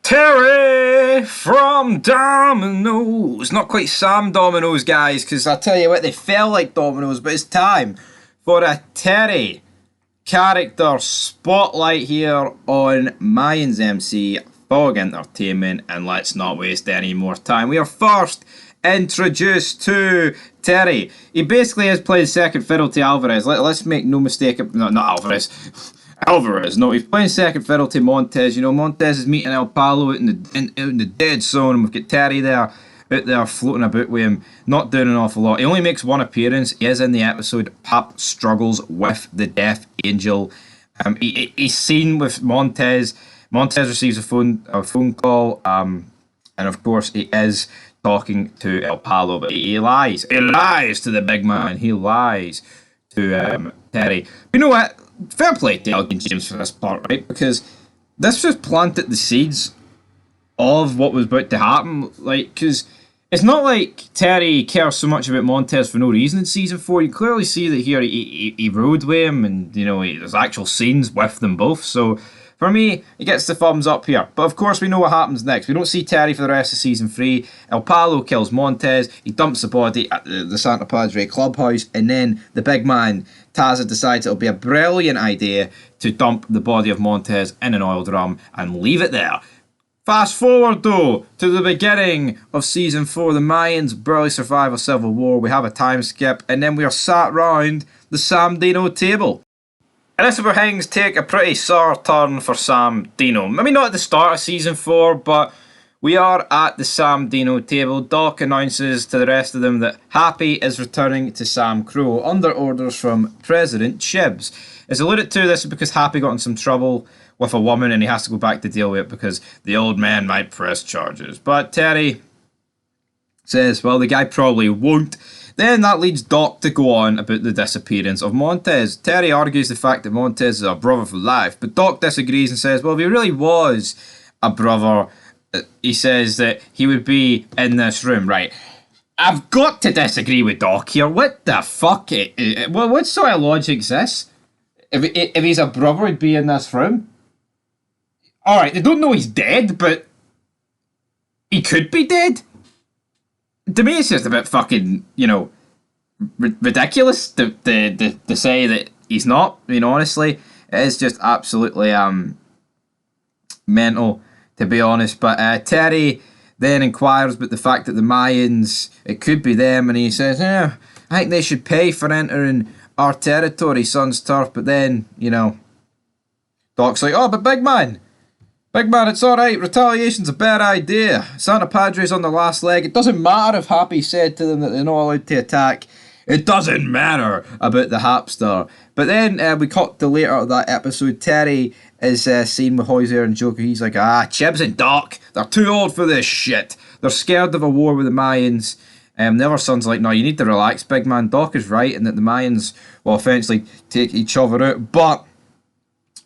Terry from Domino's. Not quite Sam Domino's, guys, because I tell you what, they felt like Domino's, but it's time for a Terry character spotlight here on Mayans MC Fog Entertainment, and let's not waste any more time. We are first introduced to Terry. He basically is playing second fiddle to Alvarez. Let's make no mistake. No, not Alvarez. Alvarez. No, he's playing second fiddle to Montez. You know, Montez is meeting El Palo out in the dead zone, and we've got Terry there, out there floating about with him, not doing an awful lot. He only makes one appearance. He is in the episode Pap Struggles with the Deaf Angel. He's seen with Montez. Montez receives a phone call, and of course he is talking to El Palo, but he lies. He lies to the big man. He lies to Terry. You know what? Fair play to Elgin James for this part, right? Because this just planted the seeds of what was about to happen. Like, because it's not like Terry cares so much about Montez for no reason in season 4. You clearly see that here he rode with him, and you know there's actual scenes with them both. So for me, he gets the thumbs up here. But of course, we know what happens next. We don't see Terry for the rest of season 3. El Palo kills Montez. He dumps the body at the Santa Padre clubhouse. And then the big man, Taza, decides it'll be a brilliant idea to dump the body of Montez in an oil drum and leave it there. Fast forward, though, to the beginning of season 4. The Mayans barely survive a civil war. We have a time skip. And then we are sat round the SAMDINO table. And this is where things take a pretty sour turn for SAMDINO. Maybe not at the start of season 4, but we are at the SAMDINO table. Doc announces to the rest of them that Happy is returning to Sam Crow under orders from President Chibs. As alluded to, this is because Happy got in some trouble with a woman and he has to go back to deal with it because the old man might press charges. But Terry says, well, the guy probably won't. Then that leads Doc to go on about the disappearance of Montez. Terry argues the fact that Montez is a brother for life, but Doc disagrees and says, well, if he really was a brother, he says that he would be in this room. Right, I've got to disagree with Doc here. What the fuck? What sort of logic is this? If he's a brother, he'd be in this room? Alright, they don't know he's dead, but he could be dead? To me, it's just a bit fucking, you know, ridiculous to say that he's not. I mean, honestly, it is just absolutely mental, to be honest. But Terry then inquires about the fact that the Mayans, it could be them, and he says, I think they should pay for entering our territory, son's turf. But then, you know, Doc's like, oh, but big man, it's alright, retaliation's a bad idea. Santa Padre's on the last leg. It doesn't matter if Happy said to them that they're not allowed to attack. It doesn't matter about the Hapster. But then we cut to later of that episode. Terry is seen with Hoyser and Joker. He's like, Chibs and Doc, they're too old for this shit. They're scared of a war with the Mayans. The other son's like, no, you need to relax, big man. Doc is right, and that the Mayans will eventually take each other out. But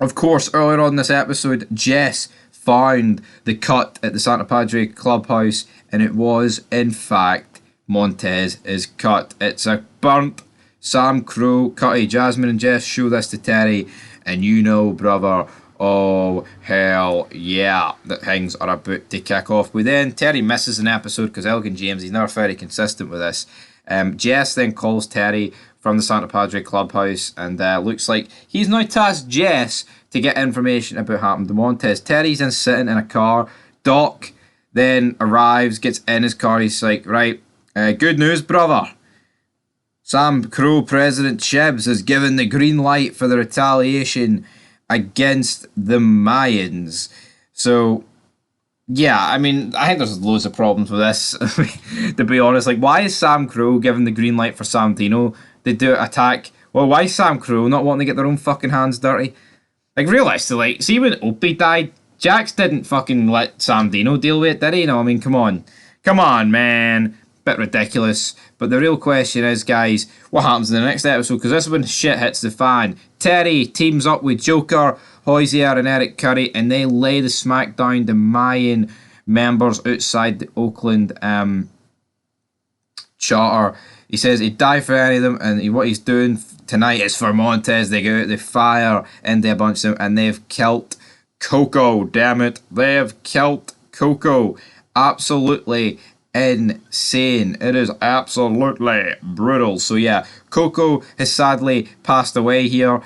of course, earlier on in this episode, Jess found the cut at the Santa Padre clubhouse, and it was, in fact, Montez's cut. It's a burnt Sam Crow cutty. Jasmine and Jess show this to Terry, and you know, brother, oh, hell yeah, that things are about to kick off. Terry misses an episode because Elgin James, he's never very consistent with this. Jess then calls Terry from the Santa Padre clubhouse, and looks like he's now tasked Jess to get information about what happened to Montez. Terry's then sitting in a car. Doc then arrives, gets in his car. He's like, right, good news, brother. Sam Crow, President Chibs, has given the green light for the retaliation against the Mayans. So, yeah, I mean, I think there's loads of problems with this, to be honest. Like, why is Sam Crow giving the green light for SAMDINO to do attack? Well, why is Sam Crow not wanting to get their own fucking hands dirty? Like, realistically, see when Opie died, Jax didn't fucking let SAMDINO deal with it, did he? No, I mean, come on. Come on, man. Bit ridiculous. But the real question is, guys, what happens in the next episode? Because this is when shit hits the fan. Terry teams up with Joker, Hoyser and Eric Curry, and they lay the smack down the Mayan members outside the Oakland charter. He says he'd die for any of them, and what he's doing tonight is for Montez. They go out, they fire into a bunch of them, and they've killed Coco. Damn it, they've killed Coco. Absolutely insane. It is absolutely brutal. So yeah, Coco has sadly passed away here.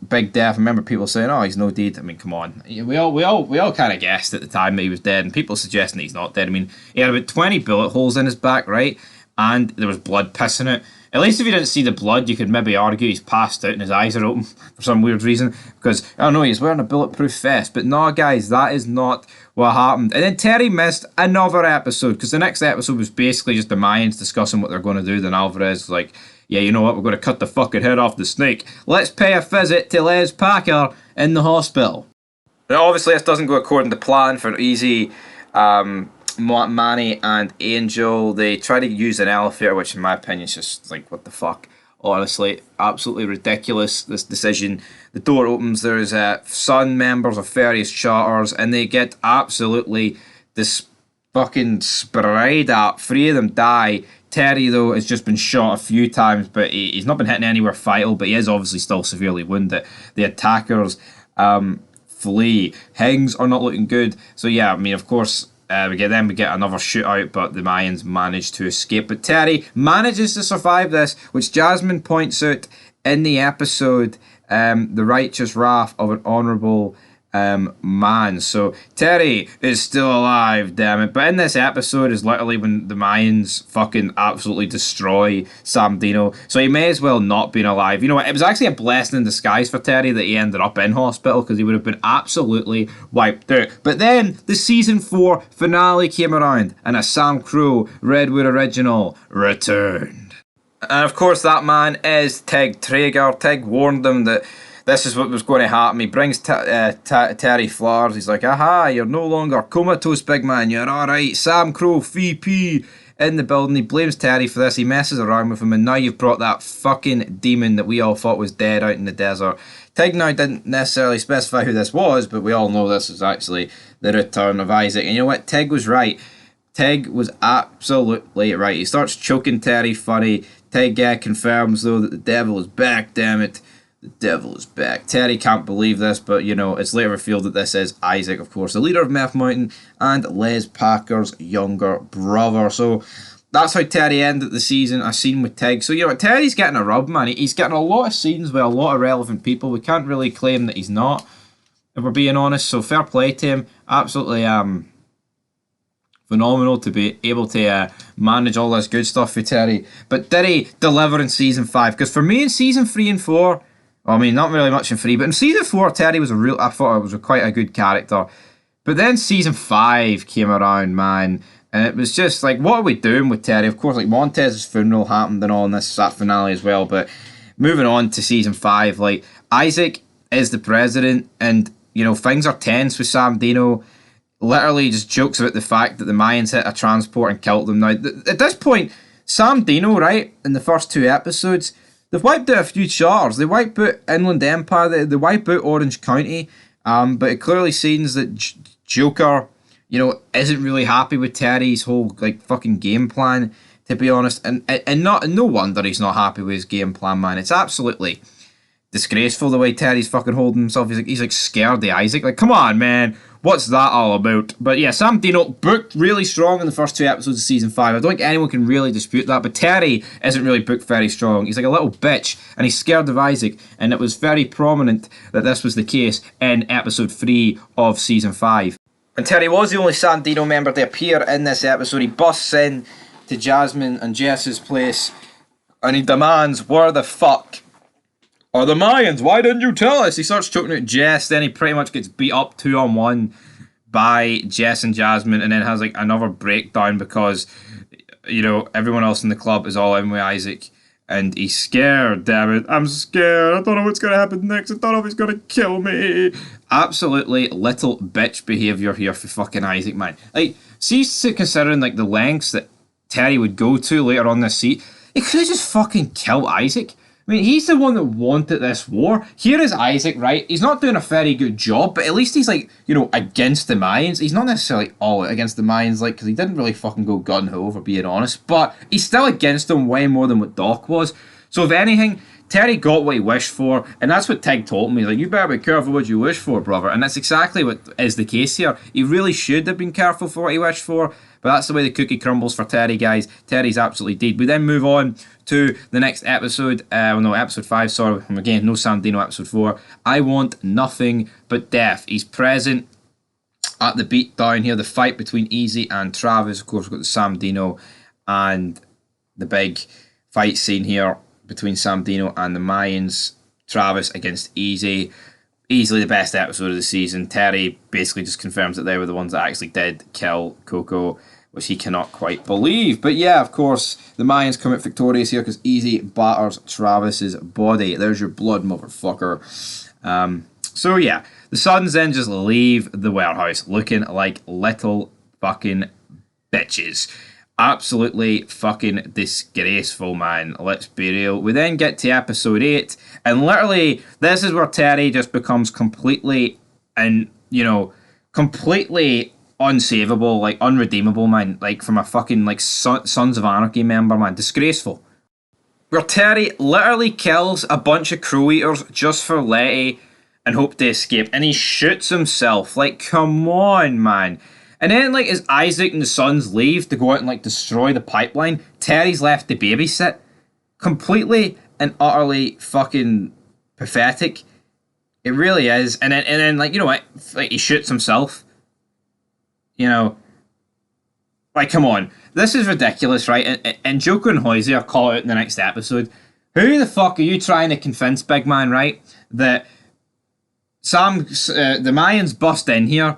Big death. I remember people saying, "Oh, he's no dead." I mean, come on. We all kind of guessed at the time that he was dead, and people suggesting he's not dead. I mean, he had about 20 bullet holes in his back, right? And there was blood pissing it. At least if you didn't see the blood, you could maybe argue he's passed out and his eyes are open for some weird reason. Because, I don't know, he's wearing a bulletproof vest. But no, guys, that is not what happened. And then Terry missed another episode. Because the next episode was basically just the Mayans discussing what they're going to do. Then Alvarez was like, yeah, you know what, we're going to cut the fucking head off the snake. Let's pay a visit to Les Packer in the hospital. Now, obviously, this doesn't go according to plan for Easy. Manny and Angel, they try to use an elevator, which in my opinion is just like, what the fuck. Honestly, absolutely ridiculous, this decision. The door opens, there's Sun members of various charters, and they get absolutely this fucking sprayed up. 3 of them die. Terry, though, has just been shot a few times, but he's not been hitting anywhere vital, but he is obviously still severely wounded. The attackers flee. Hings are not looking good. So yeah, I mean, of course, we get another shootout, but the Mayans manage to escape. But Terry manages to survive this, which Jasmine points out in the episode, The Righteous Wrath of an Honourable Man. So Terry is still alive, damn it. But in this episode is literally when the Mayans fucking absolutely destroy Samdino. So he may as well not been alive. You know what? It was actually a blessing in disguise for Terry that he ended up in hospital, because he would have been absolutely wiped out. But then the season 4 finale came around, and a Sam Crow Redwood original returned. And of course that man is Tig Traeger. Tig warned them that this is what was going to happen. He brings Terry flowers. He's like, aha, you're no longer comatose, big man. You're alright. Sam Crow, VP, in the building. He blames Terry for this. He messes around with him. And now you've brought that fucking demon that we all thought was dead out in the desert. Tig now didn't necessarily specify who this was, but we all know this is actually the return of Isaac. And you know what? Tig was right. Tig was absolutely right. He starts choking Terry funny. Tig confirms, though, that the devil is back, damn it. The devil is back. Terry can't believe this, but, you know, it's later revealed that this is Isaac, of course, the leader of Meth Mountain and Les Packer's younger brother. So that's how Terry ended the season, a scene with Tig. So, you know, Terry's getting a rub, man. He's getting a lot of scenes with a lot of relevant people. We can't really claim that he's not, if we're being honest. So fair play to him. Absolutely phenomenal to be able to manage all this good stuff for Terry. But did he deliver in season 5? Because for me, in season 3 and 4... I mean, not really much in 3, but in season 4, Terry was I thought it was quite a good character. But then season 5 came around, man, and it was just like, what are we doing with Terry? Of course, like, Montez's funeral happened and all, and that finale as well. But moving on to season 5, like, Isaac is the president, and, you know, things are tense with Samdino. Literally just jokes about the fact that the Mayans hit a transport and killed them. Now, at this point, Samdino, right, in the first 2 episodes, they've wiped out a few charters. They wiped out Inland Empire. They wiped out Orange County. But it clearly seems that Joker, you know, isn't really happy with Terry's whole, like, fucking game plan, to be honest. And no wonder he's not happy with his game plan, man. It's absolutely disgraceful the way Terry's fucking holding himself. He's like scared of Isaac. Like, come on, man. What's that all about? But yeah, Samdino booked really strong in the first 2 episodes of season 5. I don't think anyone can really dispute that, but Terry isn't really booked very strong. He's like a little bitch, and he's scared of Isaac, and it was very prominent that this was the case in episode 3 of season 5. And Terry was the only Samdino member to appear in this episode. He busts in to Jasmine and Jess's place, and he demands, where the fuck are the Mayans? Why didn't you tell us? He starts choking out Jess, then he pretty much gets beat up 2-on-1 by Jess and Jasmine, and then has like another breakdown because, you know, everyone else in the club is all in with Isaac, and he's scared, damn it. I'm scared. I don't know what's going to happen next. I don't know if he's going to kill me. Absolutely little bitch behaviour here for fucking Isaac, man. Like, see, considering like the lengths that Terry would go to later on this seat, he could have just fucking killed Isaac. I mean, he's the one that wanted this war. Here is Isaac, right? He's not doing a very good job, but at least he's, like, you know, against the Mayans. He's not necessarily all against the Mayans, like, because he didn't really fucking go gun-ho, for being honest. But he's still against them way more than what Doc was. So, if anything, Terry got what he wished for, and that's what Tig told me. He's like, you better be careful what you wish for, brother. And that's exactly what is the case here. He really should have been careful for what he wished for, but that's the way the cookie crumbles for Terry, guys. Terry's absolutely dead. We then move on to the next episode. Episode 5, sorry. Again, no SAMDINO episode 4. I Want Nothing But Death. He's present at the beatdown here. The fight between Easy and Travis. Of course, we've got the SAMDINO and the big fight scene here between SAMDINO and the Mayans. Travis against Easy. Easily the best episode of the season. Terry basically just confirms that they were the ones that actually did kill Coco, which he cannot quite believe. But yeah, of course, the Mayans come out victorious here because Easy batters Travis's body. There's your blood, motherfucker. So yeah, the Suns then just leave the warehouse looking like little fucking bitches. Absolutely fucking disgraceful, man. Let's be real. We then get to episode 8, and literally, this is where Terry just becomes completely completely unsavable, like unredeemable, man. Like from a fucking like Sons of Anarchy member, man. Disgraceful. Where Terry literally kills a bunch of crow eaters just for Letty and hope to escape, and he shoots himself. Like, come on, man. And then, like, as Isaac and the Sons leave to go out and, like, destroy the pipeline, Terry's left to babysit. Completely and utterly fucking pathetic. It really is. And then like, you know what? Like, he shoots himself. You know. Like, come on. This is ridiculous, right? And Joker and Hoysier call it out in the next episode. Who the fuck are you trying to convince, big man, right? That the Mayans bust in here,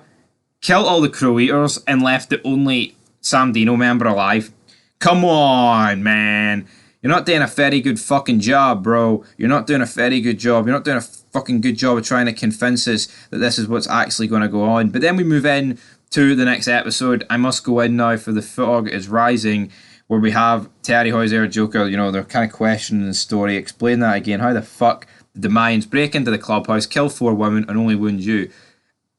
killed all the crow eaters, and left the only SAMDINO member alive. Come on, man. You're not doing a very good fucking job, bro. You're not doing a very good job. You're not doing a fucking good job of trying to convince us that this is what's actually going to go on. But then we move in to the next episode. I must go in now for The Fog is Rising, where we have Terry, Hoysier, Joker, you know, they're kind of questioning the story. Explain that again. How the fuck did the Mayans break into the clubhouse, kill 4 women, and only wound you?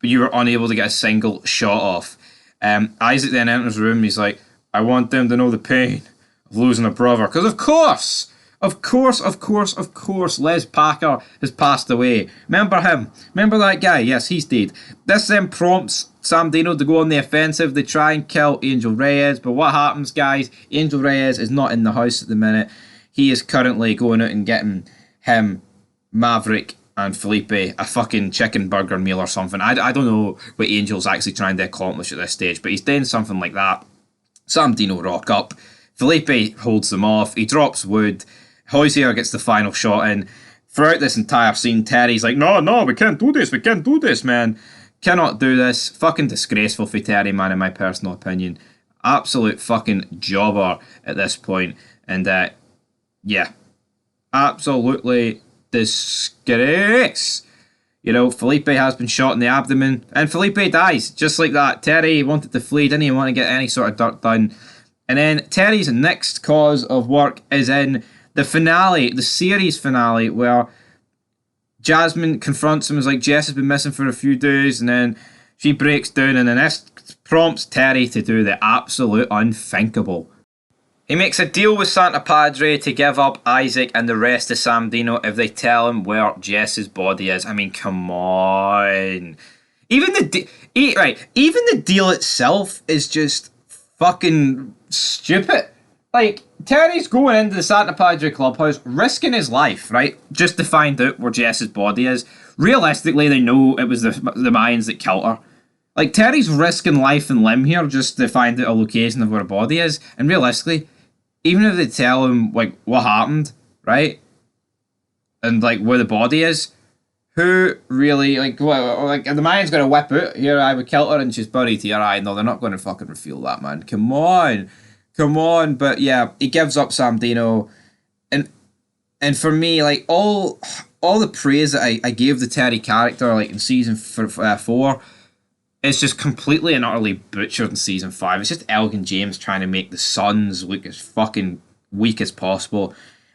But you were unable to get a single shot off. Isaac then enters the room. He's like, I want them to know the pain of losing a brother. Because of course, Les Packer has passed away. Remember him? Remember that guy? Yes, he's dead. This then prompts SAMDINO to go on the offensive. They try and kill Angel Reyes. But what happens, guys? Angel Reyes is not in the house at the minute. He is currently going out and getting him, Maverick, and Felipe a fucking chicken burger meal or something. I don't know what Angel's actually trying to accomplish at this stage, but he's doing something like that. SAMDINO rock up. Felipe holds them off. He drops wood. Hoysier gets the final shot in. Throughout this entire scene, Terry's like, no, we can't do this, man. Cannot do this. Fucking disgraceful for Terry, man, in my personal opinion. Absolute fucking jobber at this point. And, yeah. Absolutely disgrace. You know, Felipe has been shot in the abdomen, and Felipe dies just like that. Terry wanted to flee, didn't even want to get any sort of dirt done. And then Terry's next cause of work is in the finale, the series finale, where Jasmine confronts him as like, Jess has been missing for a few days, and then she breaks down, and then this prompts Terry to do the absolute unthinkable. He makes a deal with Santa Padre to give up Isaac and the rest of SAMDINO if they tell him where Jess's body is. I mean, come on. Even the deal itself is just fucking stupid. Like, Terry's going into the Santa Padre clubhouse, risking his life, right? Just to find out where Jess's body is. Realistically, they know it was the Mayans that killed her. Like, Terry's risking life and limb here just to find out a location of where her body is. And realistically, even if they tell him, like, what happened, right? And, like, where the body is, who really, like, the Mayans going to whip out, here, I would kill her and she's buried here. No, they're not going to fucking reveal that, man. Come on. But, yeah, he gives up SAMDINO. And for me, like, all the praise that I gave the Terry character, like, in season 4, it's just completely and utterly butchered in season 5. It's just Elgin James trying to make the Suns look as fucking weak as possible.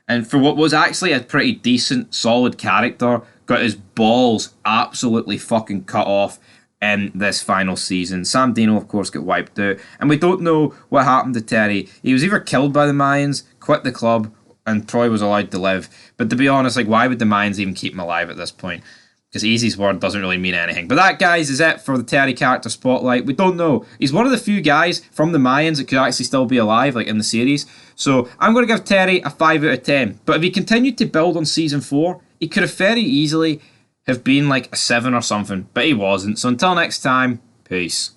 And for what was actually a pretty decent, solid character, got his balls absolutely fucking cut off in this final season. SAMDINO, of course, got wiped out. And we don't know what happened to Terry. He was either killed by the Mayans, quit the club, and probably was allowed to live. But to be honest, like, why would the Mayans even keep him alive at this point? Because Easy's word doesn't really mean anything. But that, guys, is it for the Terry character spotlight. We don't know. He's one of the few guys from the Mayans that could actually still be alive, like in the series. So I'm going to give Terry a 5 out of 10. But if he continued to build on Season 4, he could have very easily have been like a 7 or something. But he wasn't. So until next time, peace.